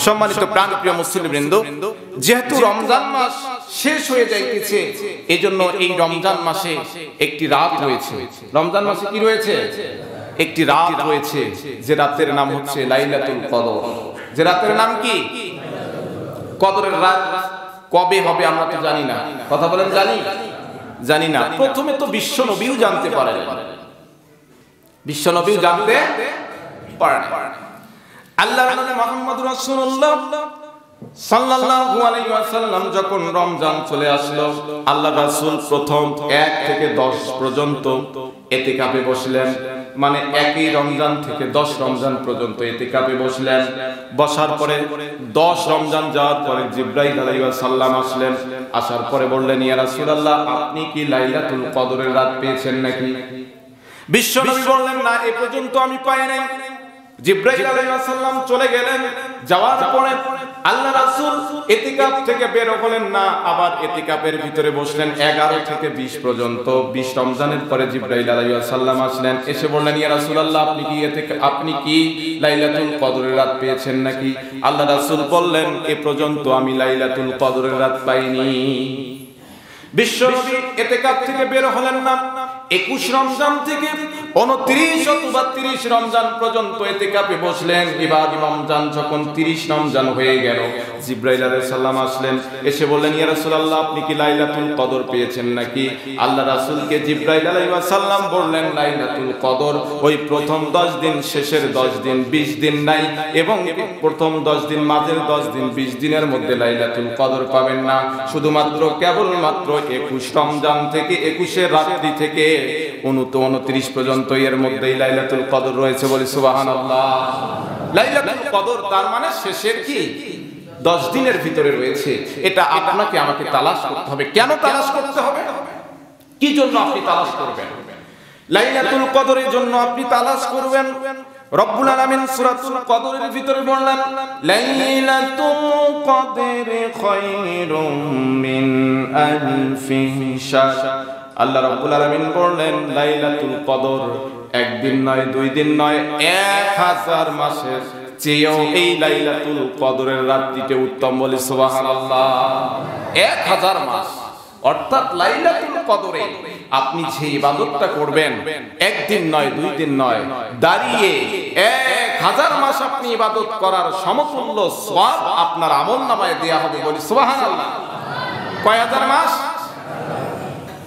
সম্মানিত প্রাণপ্রিয় মুসলিমবৃন্দ, যেহেতু রমজান মাস শেষ হয়ে যাইতেছে, এজন্য এই রমজান মাসে একটি রাত রয়েছে। রমজান মাসে কি রয়েছে? একটি রাত রয়েছে, যে রাতের নাম হচ্ছে লাইলাতুল কদর। যে রাতের নাম কি? কদরের রাত কবে হবে আমরা তো জানি না। কথা বলেন, জানি না। প্রথমে তো বিশ্ব নবীও জানতে পারেন, বিশ্ব নবীও জানতে পারেন। আল্লাহর নবী মুহাম্মদ রাসূলুল্লাহ সাল্লাল্লাহু আলাইহি ওয়াসাল্লাম যখন রমজান চলে আসলো, আল্লাহ রাসূল প্রথম 1 থেকে 10 পর্যন্ত ইতিকাফে বসলেন। মানে একই রমজান থেকে 10 রমজান পর্যন্ত ইতিকাফে বসলেন। বসার পরে 10 রমজান যাওয়ার পরে জিবরাইল আলাইহিস সালাম আসলেন। আসার পরে বললেন, ইয়া রাসূলুল্লাহ, আপনি কি লাইলাতুল কদরের রাত পেয়েছেন নাকি? বিশ্বনবী বললেন, না, এ পর্যন্ত আমি পাই নাই। জিবরাইল আলাইহিস সালাম চলে গেলেন। যাওয়ার পরে আল্লাহ রাসূল ইতিকাফ থেকে বের হলেন না, আবার ইতিকাফের ভিতরে বসলেন 11 থেকে 20 পর্যন্ত। 20 রমজানের পরে জিবরাইল আলাইহিস সালাম আসলেন, এসে বললেন, ইয়া রাসূলুল্লাহ, আপনি কি লাইলাতুল কদরের রাত পেয়েছেন নাকি? আল্লাহ রাসূল বললেন, এ পর্যন্ত আমি লাইলাতুল কদরের রাত পাইনি। বিশ্বনবী ইতিকাফ থেকে বের হলেন না। 21 রমজান থেকে 29 অথবা 30 রমজান পর্যন্ত ইতিকাফে বসলেন। এবার রমজান যখন 30 রমজান হয়ে গেল, জিবরাইল আলাইহিস সালাম আসলেন, এসে বললেন, ইয়া রাসূলুল্লাহ, আপনি কি লাইলাতুল কদর পেয়েছেন নাকি? আল্লাহ রাসূলকে জিবরাইল আলাইহিস সালাম বললেন, লাইলাতুল কদর ওই প্রথম 10 দিন, শেষের 10 দিন, 20 দিন নাই, এবং প্রথম 10 দিন, মাঝের 10 দিন, 20 দিনের মধ্যে লাইলাতুল কদর পাবেন না। শুধুমাত্র কেবলমাত্র 21 রমজান থেকে 21 রাত্রি থেকে 29 পর্যন্ত এর মধ্যেই লাইলাতুল কদর রয়েছে। বলি সুবহানাল্লাহ। লাইলাতুল কদর তার মানে শেষের কি 10 দিনের ভিতরে রয়েছে। এটা আপনাকে আমাকে তালাশ করতে হবে। কেন তালাশ করতে হবে? কি জন্য আপনি তালাশ করবেন? লাইলাতুল কদরের জন্য আপনি তালাশ করবেন। রব্বুল আলামিন সূরাতুল কদরের ভিতরে বললেন, লাইলাতুল কদরি খায়রুম মিন আলফি শাহর। আল্লাহ রাব্বুল আলামিন বললেন, লাইলাতুল কদর একদিন নয়, 2 দিন নয়, 1000 মাসের চেয়েও এই লাইলাতুল কদরের রাতটিতে উত্তম। বলি সুবহানাল্লাহ। 1000 মাস, অর্থাৎ লাইলাতুল কদরে আপনি যে ইবাদতটা করবেন, একদিন নয়, 2 দিন নয়, দাঁড়িয়ে 1000 মাস আপনি ইবাদত করার সমতুল্য সওয়াব আপনার আমলনামায় দেয়া হবে। বলি সুবহানাল্লাহ। কয় হাজার মাস?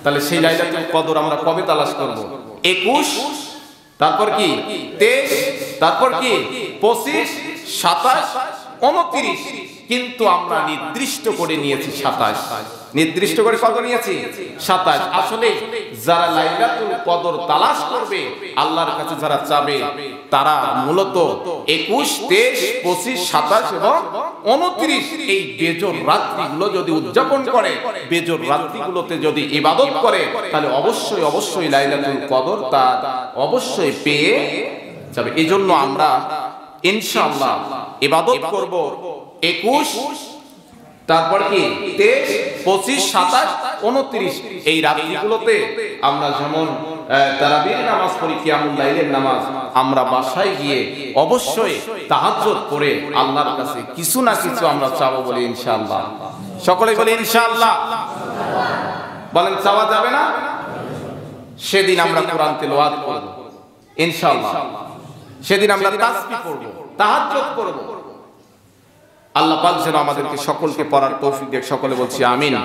তাহলে সেই লাইলাতুল কদর আমরা কবে তালাশ করব? 21, তারপর কি 23, তারপর কি 25, 27, 29। কিন্তু আমরা নির্দিষ্ট করে নিয়েছি 27। নির্দিষ্ট করে কত নিয়েছি? 27। আসলে যারা লাইলাতুল কদর তালাশ করবে, আল্লাহর কাছে যারা চাবে, তারা মূলত 21, 23, 25, 27 এবং 29 এই বেজোর রাত্রিগুলো যদি উদযাপন করে, বেজোর রাত্রিগুলোতে যদি ইবাদত করে, তাহলে অবশ্যই লাইলাতুল কদর তা অবশ্যই পেয়ে যাবে। এজন্য আমরা ইনশাআল্লাহ ইবাদত করব 21, তারপর কি 23, 25, 27, 29 এই রাতগুলোতে আমরা যেমন তারাবির নামাজ পড়ি, কিয়ামুল লাইলের নামাজ, আমরা বাসায় গিয়ে অবশ্যই তাহাজ্জুদ করে আল্লাহর কাছে কিছু না কিছু আমরা চাবো। বলি ইনশাআল্লাহ। সকলে বলি ইনশাআল্লাহ। বলেন, চাওয়া যাবে না? সেদিন আমরা কোরআন তেলাওয়াত করব ইনশাআল্লাহ। সেদিন আমরা তাসবিহ পড়ব, তাহাজ্জুদ করব। আল্লাহ পাক যেন আমাদেরকে সকলকে পড়ার তৌফিক দেয়। সকলে বলছি আমিন।